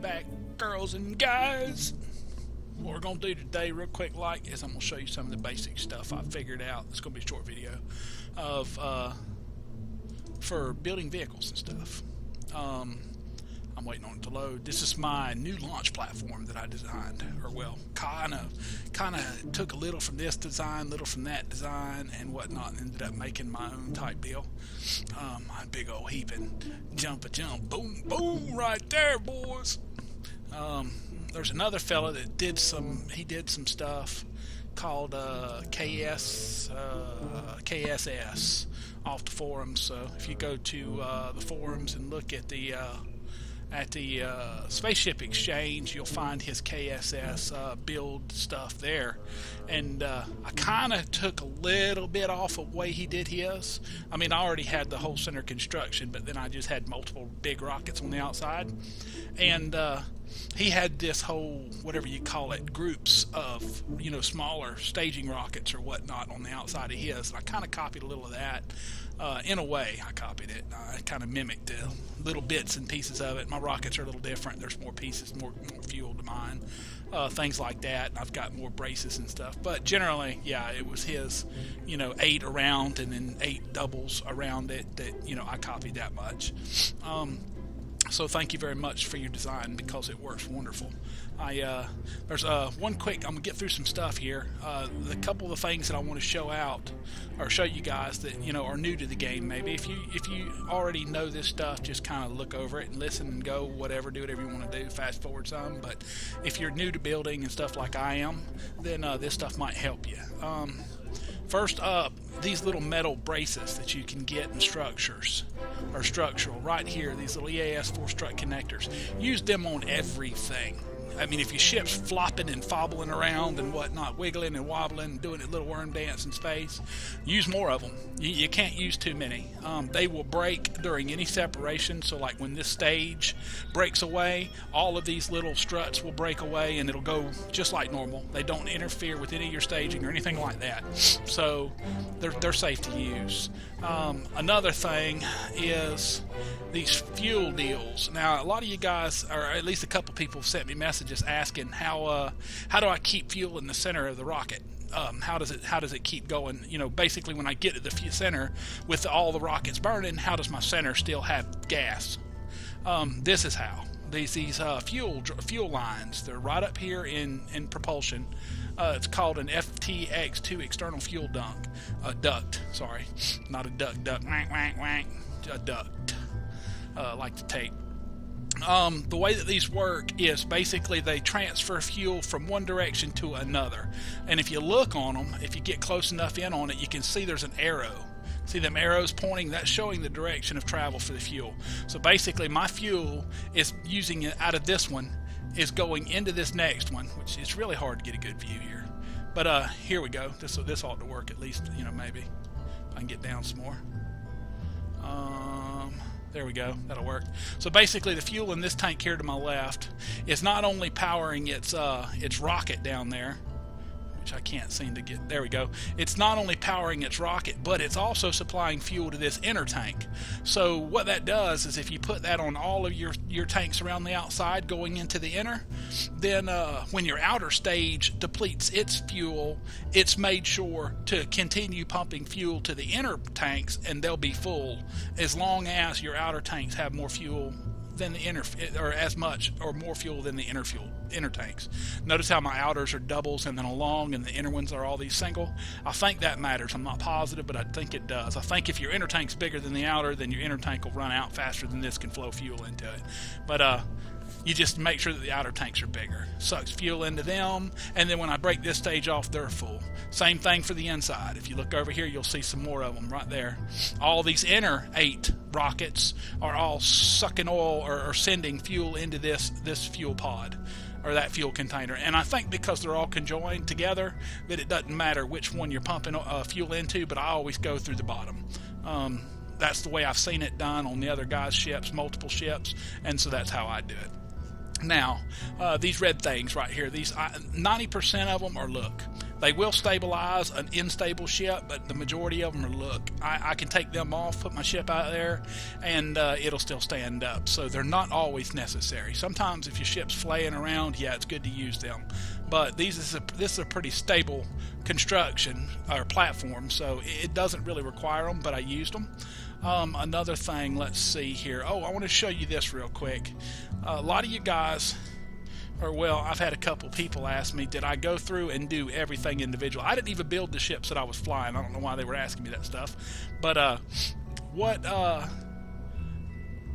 back, girls and guys. What we're going to do today, real quick, is I'm going to show you some of the basic stuff I figured out. It's going to be a short video of for building vehicles and stuff. I'm waiting on it to load. This is my new launch platform that I designed, or well, kind of took a little from this design, little from that design, and whatnot, and ended up making my own type deal. A big old heaping jump, boom, boom, right there, boys. There's another fella that did some stuff called KSS off the forums. So if you go to the forums and look at the Spaceship Exchange, you'll find his KSS build stuff there. And I kind of took a little bit off of the way he did his. I mean, I already had the whole center construction, but then I just had multiple big rockets on the outside. And he had this whole, whatever you call it, groups of, smaller staging rockets or whatnot on the outside of his. And I kind of copied a little of that. In a way, I copied it. I kind of mimicked the little bits and pieces of it. My rockets are a little different. There's more pieces, more fuel to mine, things like that. And I've got more braces and stuff. But generally, yeah, it was his, 8 around and then 8 doubles around it that, I copied that much. So thank you very much for your design, because it works wonderful. There's one quick, I'm gonna get through some stuff here. The couple of the things that I want to show you guys that are new to the game. Maybe if you already know this stuff, just kind of look over it and listen and go whatever, do whatever you want to do. Fast forward some. But if you're new to building and stuff like I am, then this stuff might help you. First up, these little metal braces that you can get in structures, or structural, right here, these little EAS4 strut connectors. Use them on everything. I mean, if your ship's flopping and fobbling around and whatnot, wiggling and wobbling and doing a little worm dance in space, use more of them. You can't use too many. They will break during any separation. So like when this stage breaks away, all of these little struts will break away and it'll go just like normal. They don't interfere with any of your staging or anything like that. So they're safe to use. Another thing is these fuel deals. Now, a lot of you guys, or at least a couple people, have sent me messages asking how do I keep fuel in the center of the rocket? How does it keep going? Basically, when I get to the center with all the rockets burning, how does my center still have gas? This is how. These fuel lines. They're right up here in propulsion. It's called an FTX2 external fuel duct. Sorry, not a duck. Wank, wank, wank. A duct. Like the tape. The way that these work is basically they transfer fuel from one direction to another. And if you look on them, if you get close enough in on it, you can see there's an arrow. See them arrows pointing? That's showing the direction of travel for the fuel. So basically my fuel is using it out of this one, is going into this next one, which is really hard to get a good view here. But here we go. This ought to work at least, maybe. If I can get down some more. There we go. That'll work. So basically the fuel in this tank here to my left is not only powering its rocket down there, which I can't seem to get. There we go. It's not only powering its rocket, but it's also supplying fuel to this inner tank. So what that does is if you put that on all of your tanks around the outside going into the inner, then when your outer stage depletes its fuel, it's made sure to continue pumping fuel to the inner tanks, and they'll be full as long as your outer tanks have more fuel than the inner, or as much or more fuel than the inner tanks. Notice how my outers are doubles and then a long, and the inner ones are all these single. I think that matters. I'm not positive, but I think it does. I think if your inner tank's bigger than the outer, then your inner tank will run out faster than this can flow fuel into it. But you just make sure that the outer tanks are bigger. Sucks fuel into them, and then when I break this stage off, they're full. Same thing for the inside. If you look over here, you'll see some more of them right there. All these inner 8 rockets are all sucking oil or sending fuel into this fuel pod, or that fuel container. And I think because they're all conjoined together, that it doesn't matter which one you're pumping fuel into, but I always go through the bottom. That's the way I've seen it done on the other guys' ships, multiple ships, and so that's how I do it. Now, these red things right here, these 90% of them are, look, They will stabilize an unstable ship, but the majority of them are, look, I can take them off, put my ship out there, and it'll still stand up. So they're not always necessary. Sometimes if your ship's flaying around, yeah, it's good to use them. But this is a pretty stable construction or platform, so it doesn't really require them, but I used them. Another thing, let's see here. Oh, I want to show you this real quick. A lot of you guys, or well, I've had a couple people ask me, did I go through and do everything individual? I didn't even build the ships that I was flying. I don't know why they were asking me that stuff. But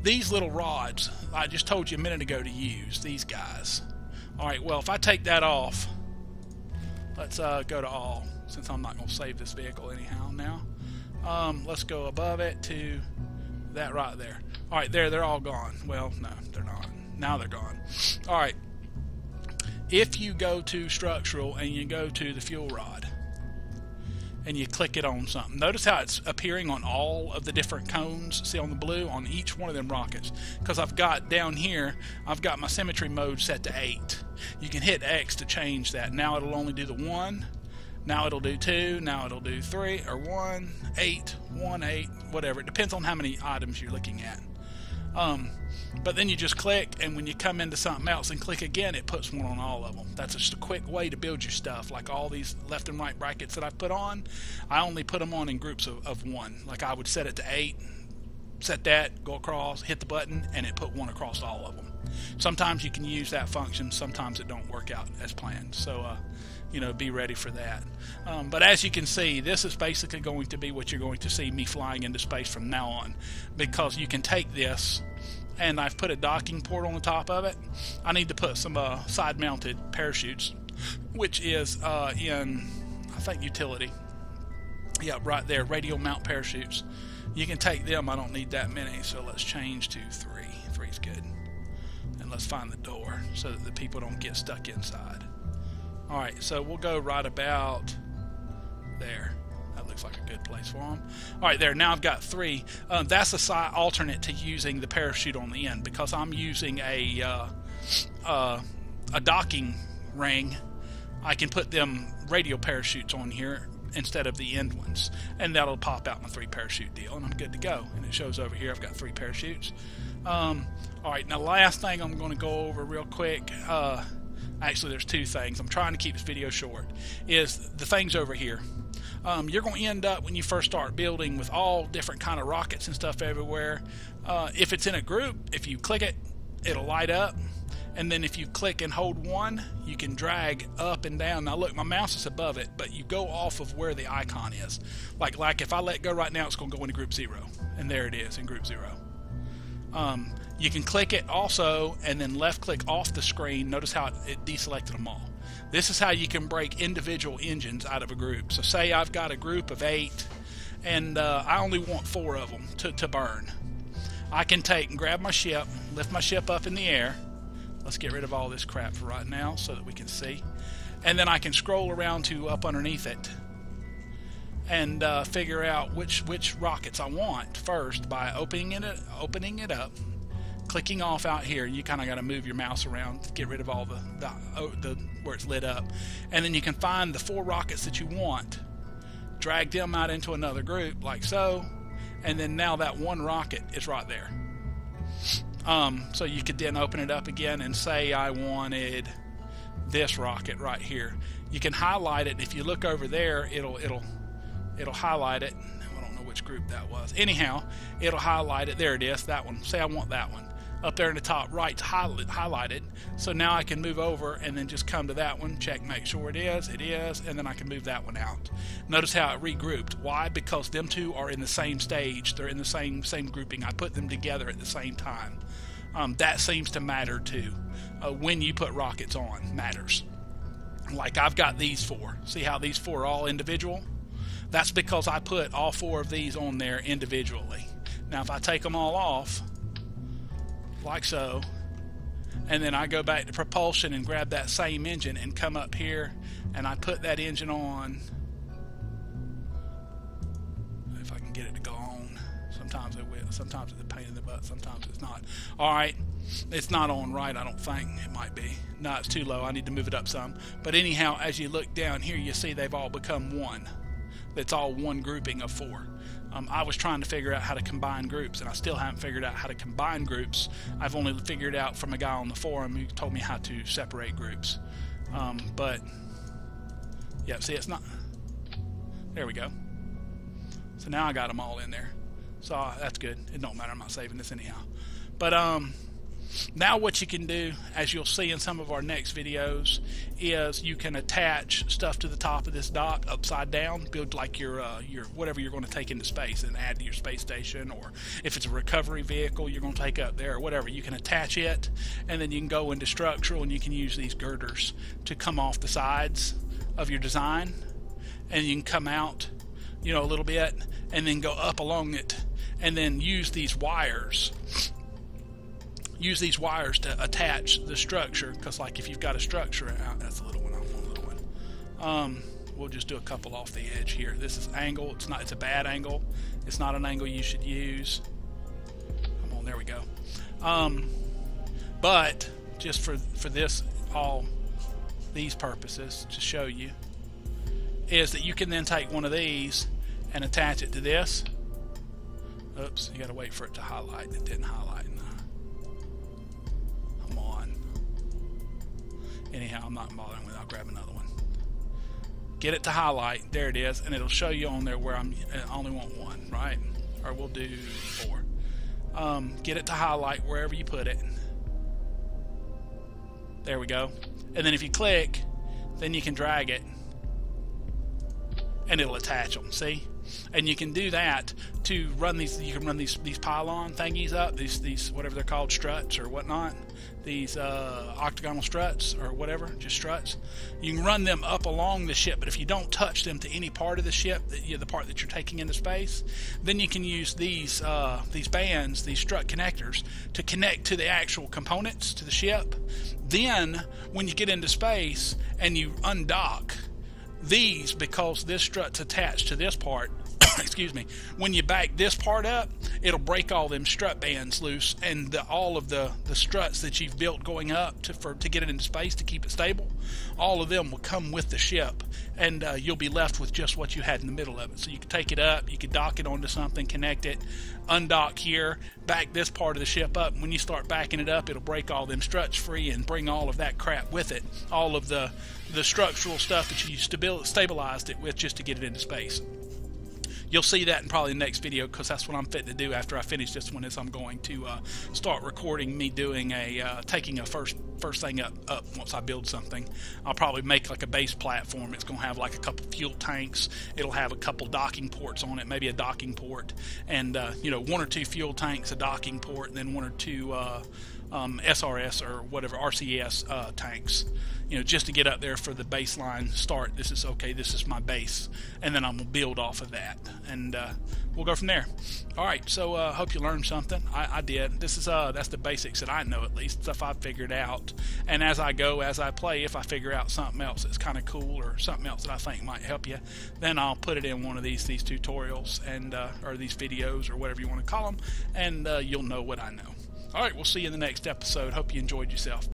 these little rods, I just told you a minute ago to use, these guys. Alright, well, if I take that off, let's go to all, since I'm not going to save this vehicle anyhow now. Let's go above it to that right there. Alright, they're all gone. Well, no, they're not. Now they're gone. Alright, if you go to structural and you go to the fuel rod and you click it on something, notice how it's appearing on all of the different cones. See on the blue on each one of them rockets, because I've got down here, I've got my symmetry mode set to 8. You can hit X to change that. Now it'll only do the 1. Now it'll do 2, now it'll do 3, or 1, 8, 1, 8, whatever. It depends on how many items you're looking at. But then you just click, and when you come into something else and click again, it puts one on all of them. That's just a quick way to build your stuff. Like all these left and right brackets that I put on, I only put them on in groups of 1. Like I would set it to 8, set that, go across, hit the button, and it put 1 across all of them. Sometimes you can use that function, sometimes it don't work out as planned. So, you know, be ready for that. But as you can see, this is basically going to be what you're going to see me flying into space from now on, because you can take this, and I've put a docking port on the top of it. I need to put some side-mounted parachutes, which is in, I think, utility. Yeah, right there, radial mount parachutes. You can take them. I don't need that many, so let's change to 3. 3's good. And let's find the door so that the people don't get stuck inside. Alright, so we'll go right about there. That looks like a good place for them. Alright, there. Now I've got 3. That's a side alternate to using the parachute on the end, because I'm using a docking ring. I can put them radial parachutes on here instead of the end ones, and that'll pop out my 3 parachute deal, and I'm good to go. And it shows over here I've got 3 parachutes. Alright, now last thing I'm going to go over real quick, actually there's 2 things. I'm trying to keep this video short, is the things over here. You're going to end up, when you first start building, with all different kind of rockets and stuff everywhere. If it's in a group, if you click it, it'll light up. And then if you click and hold 1, you can drag up and down. Now look, my mouse is above it, but you go off of where the icon is. Like if I let go right now, it's going to go into group 0. And there it is in group 0. You can click it also and then left click off the screen. Notice how it deselected them all. This is how you can break individual engines out of a group. So say I've got a group of 8 and I only want 4 of them to burn. I can take and grab my ship, lift my ship up in the air. Let's get rid of all this crap for right now so that we can see. And then I can scroll around to up underneath it and figure out which rockets I want first by opening it up, clicking off out here. You kind of got to move your mouse around to get rid of all the where it's lit up, and then you can find the 4 rockets that you want, drag them out into another group like so, and then now that 1 rocket is right there. So you could then open it up again and say I wanted this rocket right here. You can highlight it. If you look over there, it'll highlight it. I don't know which group that was. Anyhow, it'll highlight it. There it is, that one. Say I want that one. Up there in the top right's highlighted. So now I can move over and then just come to that one, check, make sure it is, and then I can move that one out. Notice how it regrouped. Why? Because them 2 are in the same stage. They're in the same grouping. I put them together at the same time. That seems to matter too. When you put rockets on matters. Like I've got these 4. See how these 4 are all individual? That's because I put all 4 of these on there individually. Now if I take them all off, like so, and then I go back to propulsion and grab that same engine and come up here and I put that engine on, if I can get it to go on Sometimes it will. Sometimes it's a pain in the butt. Sometimes it's not. All right. It's not on right, I don't think. It might be. No, it's too low. I need to move it up some. But anyhow, as you look down here, you see they've all become one. That's all one grouping of 4. I was trying to figure out how to combine groups, and I still haven't figured out how to combine groups. I've only figured out from a guy on the forum who told me how to separate groups. But, yeah, see, it's not... There we go. So now I got them all in there. So that's good. It don't matter. I'm not saving this anyhow. But now what you can do, as you'll see in some of our next videos, is you can attach stuff to the top of this dock upside down, build like your whatever you're going to take into space and add to your space station, or if it's a recovery vehicle you're going to take up there or whatever, you can attach it, and then you can go into structural and you can use these girders to come off the sides of your design, and you can come out, you know, a little bit and then go up along it, and then use these wires to attach the structure, because like if you've got a structure out, that's a little one, I want a little one. We'll just do a couple off the edge here. This is angle, it's a bad angle. It's not an angle you should use. Come on, there we go. But just for this, all these purposes to show you, is that you can then take one of these and attach it to this. Oops, you gotta wait for it to highlight. It didn't highlight. Come on. Anyhow, I'm not bothering with it. I'll grab another one. Get it to highlight. There it is, and it'll show you on there where I only want one, right? Or we'll do 4. Get it to highlight wherever you put it. There we go. And then if you click, then you can drag it, and it'll attach them. See? And you can do that to run these. You can run these pylon thingies up, these whatever they're called, struts or whatnot, these octagonal struts or whatever, just struts. You can run them up along the ship, but if you don't touch them to any part of the ship, the part that you're taking into space, then you can use these bands, these strut connectors, to connect to the actual components to the ship. Then when you get into space and you undock these, because this strut's attached to this part, excuse me, when you back this part up, it'll break all them strut bands loose, and all of the struts that you've built going up to get it into space to keep it stable, all of them will come with the ship, and you'll be left with just what you had in the middle of it. So you can take it up, you can dock it onto something, connect it, undock here, back this part of the ship up, and when you start backing it up, it'll break all them struts free and bring all of that crap with it, all of the structural stuff that you stabilized it with just to get it into space. You'll see that in probably the next video, because that's what I'm fitting to do after I finish this one. Is I'm going to start recording me doing taking a first thing up once I build something. I'll probably make like a base platform. It's going to have like a couple fuel tanks. It'll have a couple docking ports on it, maybe a docking port, and 1 or 2 fuel tanks, a docking port, and then 1 or 2 SRS or whatever RCS tanks, just to get up there for the baseline start. This is my base, and then I'm gonna build off of that, and we'll go from there. All right, so hope you learned something. I did. That's the basics that I know, at least stuff I've figured out, and as I play, if I figure out something else that's kind of cool or something else that I think might help you, then I'll put it in one of these tutorials and or these videos or whatever you want to call them, and you'll know what I know. All right, we'll see you in the next episode. Hope you enjoyed yourself.